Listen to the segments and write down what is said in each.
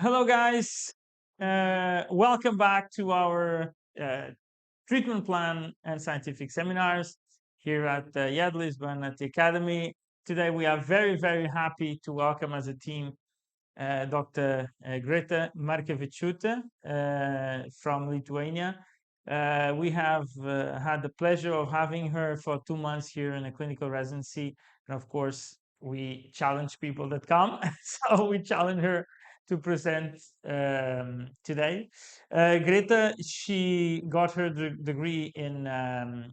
Hello, guys. Welcome back to our treatment plan and scientific seminars here at Yad Lisbon at the Academy. Today, we are very, very happy to welcome as a team Dr. Greta Markevičiūtė from Lithuania. We have had the pleasure of having her for 2 months here in a clinical residency. And of course, we challenge people that come. So we challenge her to present today. Greta, she got her degree in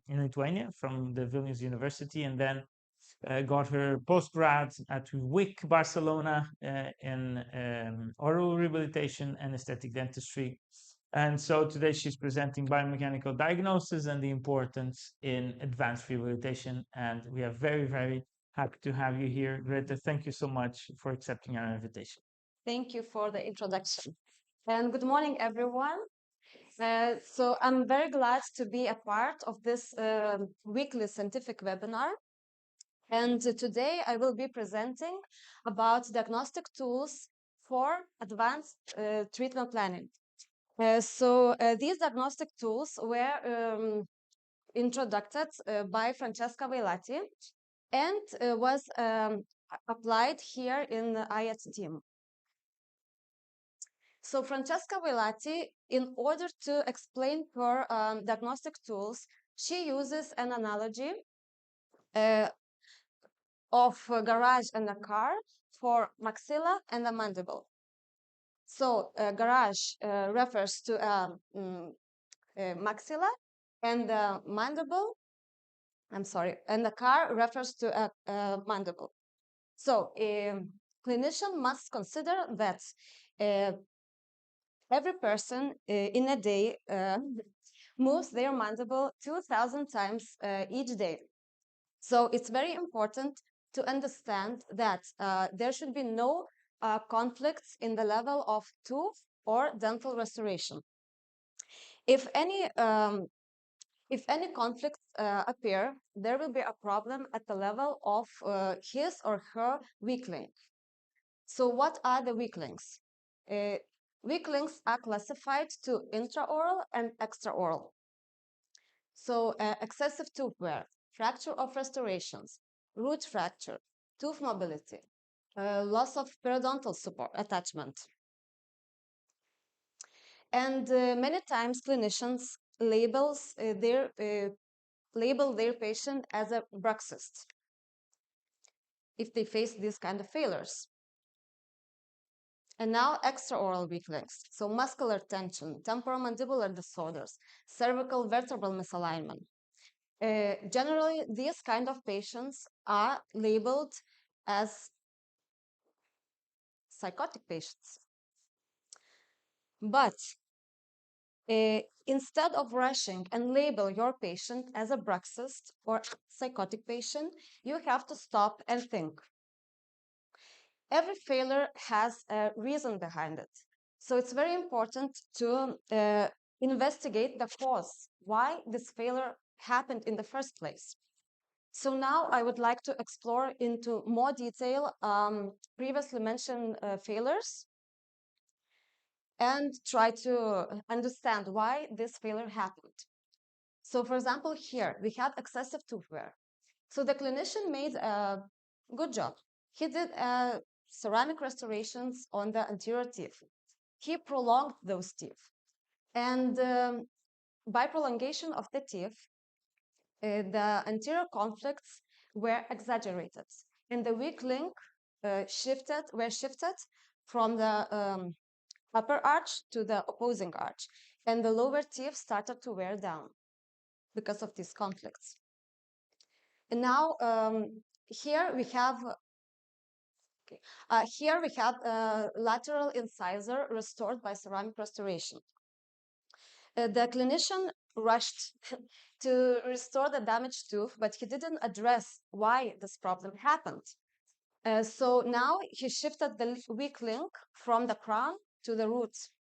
Lithuania from the Vilnius University, and then got her postgrad at WIC Barcelona in oral rehabilitation and aesthetic dentistry. And so today she's presenting biomechanical diagnosis and the importance in advanced rehabilitation. And we are very, very happy to have you here. Greta, thank you so much for accepting our invitation. Thank you for the introduction. And good morning, everyone. So I'm very glad to be a part of this weekly scientific webinar. And today I will be presenting about diagnostic tools for advanced treatment planning. So these diagnostic tools were introduced by Francesca Vailati and was applied here in the IET team. So Francesca Vailati, in order to explain her diagnostic tools, she uses an analogy of a garage and a car for maxilla and a mandible. So garage refers to maxilla, and the mandible, and the car refers to a mandible. So a clinician must consider that every person in a day moves their mandible 2,000 times each day. So it's very important to understand that there should be no conflicts in the level of tooth or dental restoration. If any conflicts appear, there will be a problem at the level of his or her weak link. So what are the weak links? Weak links are classified to intraoral and extraoral. So excessive tooth wear, fracture of restorations, root fracture, tooth mobility, loss of periodontal support attachment. And many times clinicians label their patient as a bruxist if they face these kind of failures. And now extraoral weak links, so muscular tension, temporomandibular disorders, cervical vertebral misalignment. Generally, these kind of patients are labeled as psychotic patients. But instead of rushing and label your patient as a bruxist or psychotic patient, you have to stop and think. Every failure has a reason behind it. So it's very important to investigate the cause, why this failure happened in the first place. So now I would like to explore into more detail previously mentioned failures and try to understand why this failure happened. So for example, here we had excessive tooth wear. So the clinician made a good job. He did ceramic restorations on the anterior teeth. He prolonged those teeth. And by prolongation of the teeth, the anterior conflicts were exaggerated. And the weak link were shifted from the upper arch to the opposing arch. And the lower teeth started to wear down because of these conflicts. And now here we have lateral incisor restored by ceramic restoration. The clinician rushed to restore the damaged tooth, but he didn't address why this problem happened. So now he shifted the weak link from the crown to the roots.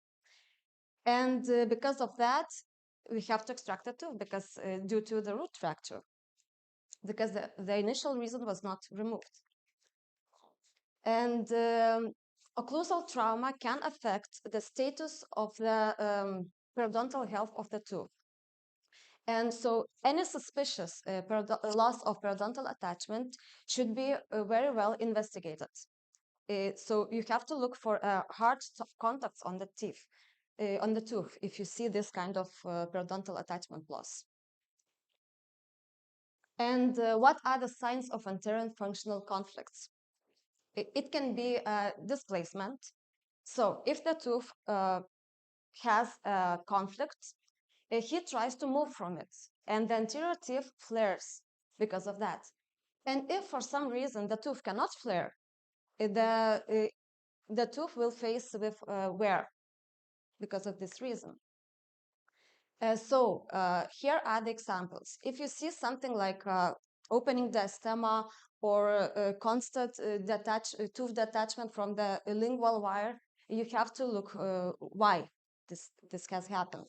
And because of that, we have to extract the tooth because due to the root fracture, because the initial reason was not removed. And occlusal trauma can affect the status of the periodontal health of the tooth. And so any suspicious loss of periodontal attachment should be very well investigated. So you have to look for hard contacts on the teeth, on the tooth, if you see this kind of periodontal attachment loss. And what are the signs of anterior functional conflicts? It can be displacement. So if the tooth has a conflict, he tries to move from it, and the anterior teeth flares because of that. And if for some reason the tooth cannot flare, the tooth will face with wear because of this reason. So here are the examples. If you see something like opening diastema or constant tooth detachment from the lingual wire, you have to look why this has happened.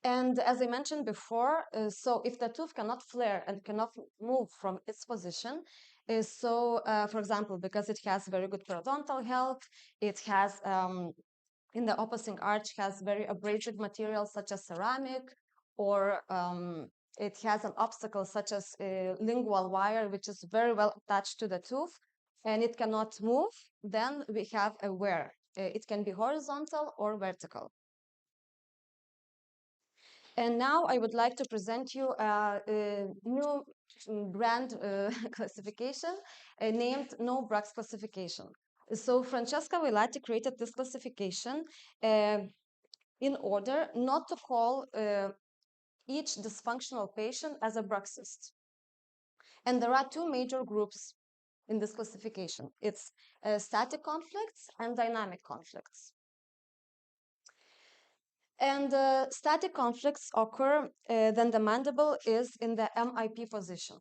And as I mentioned before, so if the tooth cannot flare and cannot move from its position, for example, because it has very good periodontal health, it has in the opposing arch has very abrasive materials such as ceramic, or it has an obstacle such as lingual wire, which is very well attached to the tooth, and it cannot move, then we have a wear. It can be horizontal or vertical. And now I would like to present you a new brand classification named No Brax classification. So Francesca Velati created this classification in order not to call each dysfunctional patient as a bruxist. And there are two major groups in this classification. It's static conflicts and dynamic conflicts. And static conflicts occur when the mandible is in the MIP position.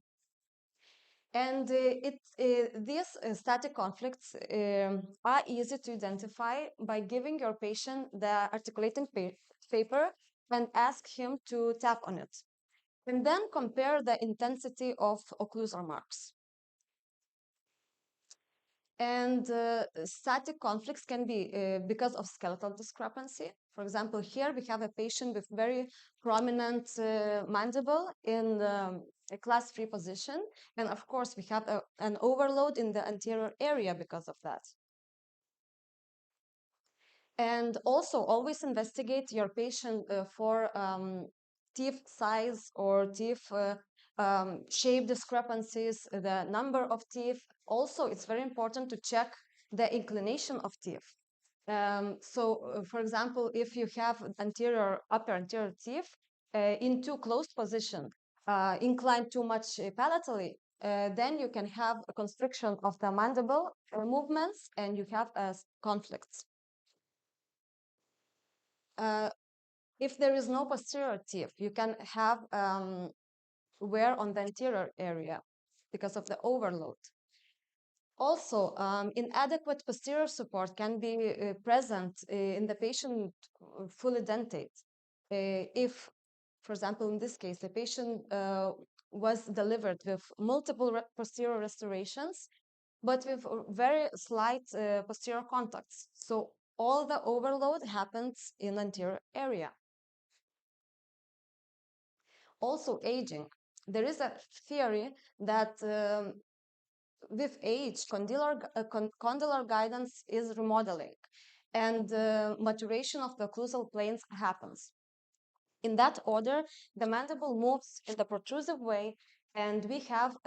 And these static conflicts are easy to identify by giving your patient the articulating paper and ask him to tap on it. And then compare the intensity of occlusal marks. And static conflicts can be because of skeletal discrepancy. For example, here we have a patient with very prominent mandible in a class 3 position. And of course, we have an overload in the anterior area because of that. And also always investigate your patient for teeth size or teeth shape discrepancies, the number of teeth. Also, it's very important to check the inclination of teeth. For example, if you have upper anterior teeth in too closed position, inclined too much palatally, then you can have a constriction of the mandible movements and you have conflicts. If there is no posterior teeth, you can have wear on the anterior area because of the overload. Also, inadequate posterior support can be present in the patient fully dentate. If, for example, in this case, the patient was delivered with multiple posterior restorations, but with very slight posterior contacts. So all the overload happens in anterior area. Also aging. There is a theory that with age, condylar guidance is remodeling and maturation of the occlusal planes happens. In that order, the mandible moves in the protrusive way and we have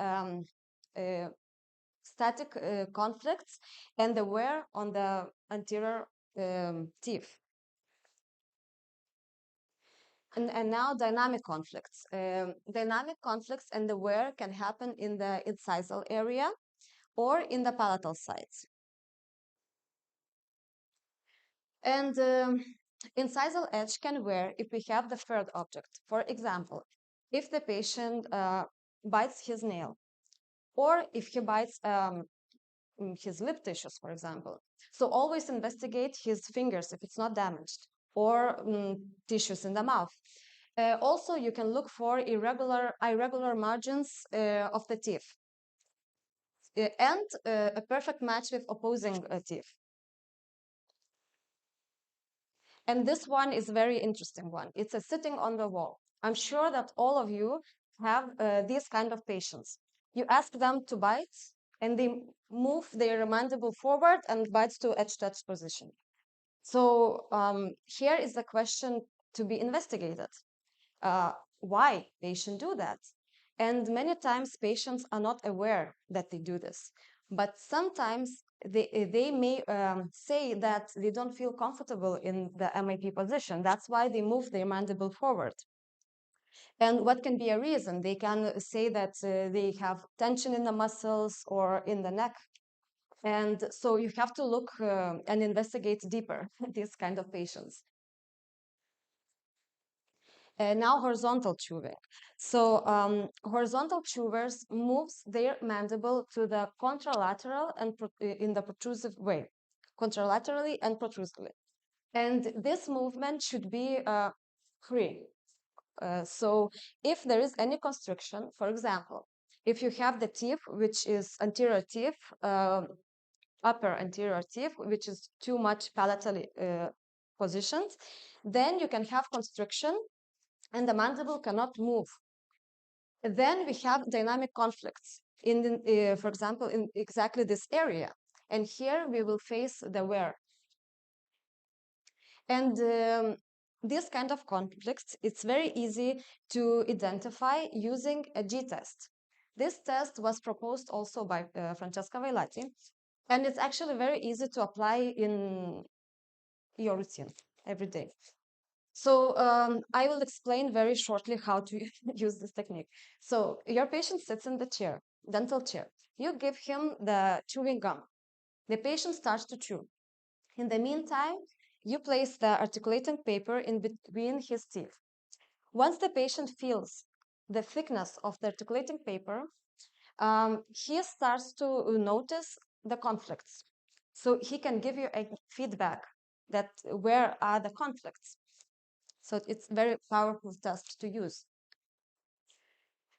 static conflicts and the wear on the anterior teeth. And now dynamic conflicts. Dynamic conflicts and the wear can happen in the incisal area or in the palatal sides. And incisal edge can wear if we have the third object. For example, if the patient bites his nail, or if he bites his lip tissues, for example. So always investigate his fingers if it's not damaged, or tissues in the mouth. Also, you can look for irregular margins of the teeth. and a perfect match with opposing teeth. And this one is a very interesting one. It's a sitting on the wall. I'm sure that all of you have these kind of patients. You ask them to bite, and they move their mandible forward and bite to edge-touch position. So here is the question to be investigated. Why patients do that? And many times patients are not aware that they do this. But sometimes they may say that they don't feel comfortable in the MIP position. That's why they move their mandible forward. And what can be a reason? They can say that they have tension in the muscles or in the neck. And so you have to look and investigate deeper these kind of patients. Now horizontal chewing. So horizontal chewers moves their mandible to the contralateral and in the protrusive way, contralaterally and protrusively. And this movement should be free. So if there is any constriction, for example, if you have the teeth, which is anterior teeth, upper anterior teeth, which is too much palatally positioned, then you can have constriction and the mandible cannot move. Then we have dynamic conflicts in, for example, in exactly this area. And here we will face the wear. And this kind of conflicts, it's very easy to identify using a G-test. This test was proposed also by Francesca Vailati, and it's actually very easy to apply in your routine every day. So I will explain very shortly how to use this technique. So your patient sits in the chair, dental chair. You give him the chewing gum. The patient starts to chew. In the meantime, you place the articulating paper in between his teeth. Once the patient feels the thickness of the articulating paper, he starts to notice the conflicts. So he can give you a feedback that where are the conflicts. So it's very powerful test to use.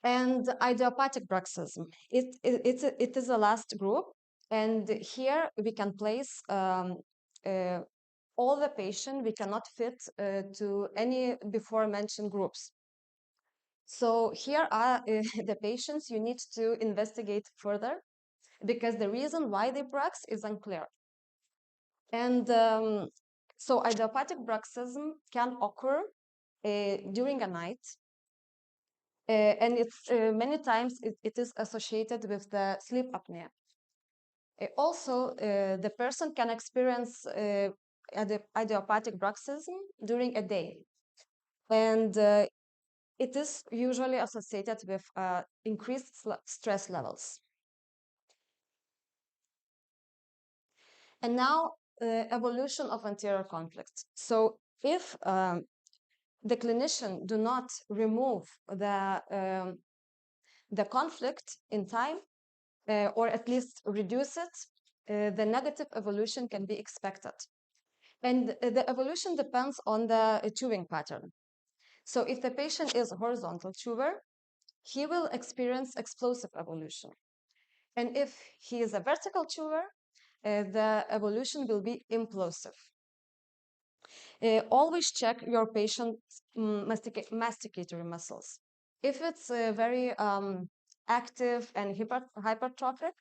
And idiopathic bruxism. It is the last group. And here we can place all the patient. We cannot fit to any before mentioned groups. So here are the patients you need to investigate further because the reason why they brux is unclear. And so idiopathic bruxism can occur during a night. And it's many times it is associated with the sleep apnea. Also, the person can experience idiopathic bruxism during a day. And it is usually associated with increased stress levels. And now, evolution of anterior conflicts. So if the clinician do not remove the conflict in time, or at least reduce it, the negative evolution can be expected. And the evolution depends on the chewing pattern. So if the patient is a horizontal chewer, he will experience explosive evolution. And if he is a vertical chewer, the evolution will be implosive. Always check your patient's masticatory muscles. If it's very active and hypertrophic,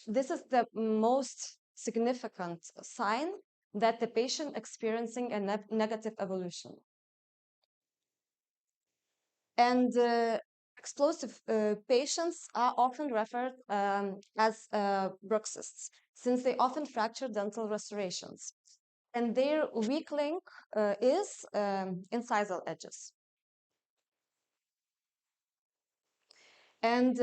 this is the most significant sign that the patient experiencing a negative evolution. And explosive patients are often referred as bruxists, since they often fracture dental restorations. And their weak link is incisal edges. And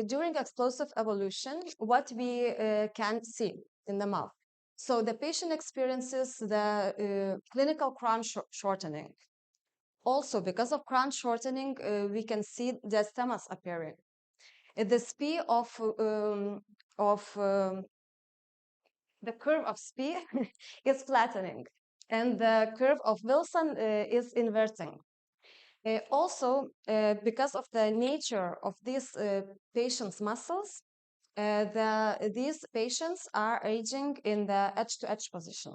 during explosive evolution, what we can see in the mouth. So the patient experiences the clinical crown shortening. Also, because of crown shortening, we can see diastemas appearing. The SPI of the curve of SPI is flattening, and the curve of Wilson is inverting. Also, because of the nature of these patients' muscles, these patients are aging in the edge-to-edge position.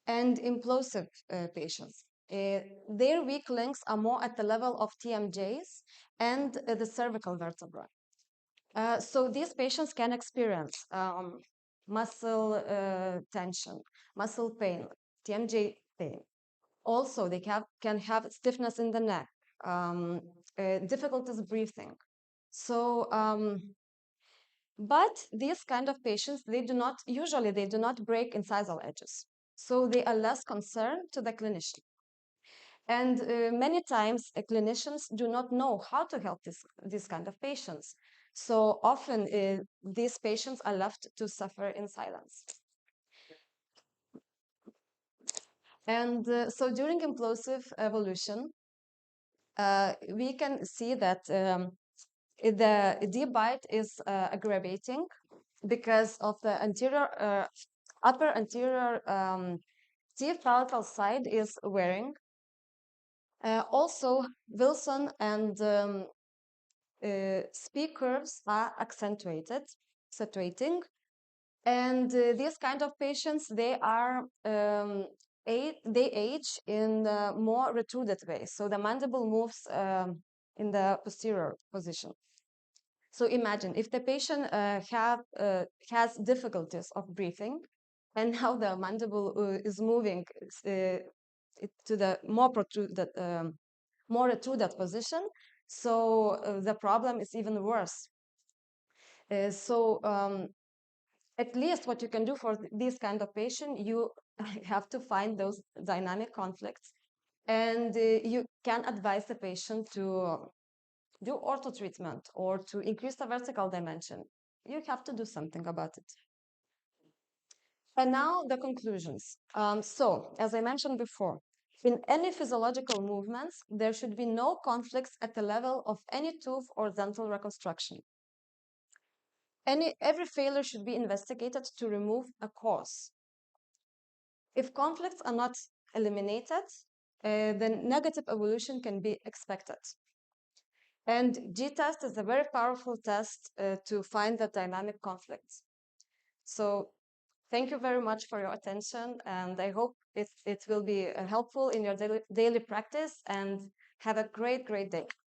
And implosive patients. Their weak links are more at the level of TMJs and the cervical vertebra. So these patients can experience muscle tension, muscle pain, TMJ pain. Also, they can have stiffness in the neck, difficulties breathing. So, but these kind of patients, they do not break incisal edges. So they are less concerned to the clinician. And many times clinicians do not know how to help this kind of patients. So often these patients are left to suffer in silence. And so during implosive evolution, we can see that the deep bite is aggravating because of the upper anterior teeth palatal side is wearing. Also, Wilson and speak curves are accentuating. And these kind of patients, they are they age in a more retruded way. So the mandible moves in the posterior position. So imagine if the patient has difficulties of breathing, and now the mandible is moving to the more retruded position. So the problem is even worse. So at least what you can do for this kind of patient, you have to find those dynamic conflicts, and you can advise the patient to do ortho treatment or to increase the vertical dimension. You have to do something about it. And now the conclusions. So, as I mentioned before, in any physiological movements, there should be no conflicts at the level of any tooth or dental reconstruction. Every failure should be investigated to remove a cause. If conflicts are not eliminated, then negative evolution can be expected. And G-test is a very powerful test to find the dynamic conflicts. So thank you very much for your attention, and I hope it will be helpful in your daily practice, and have a great day.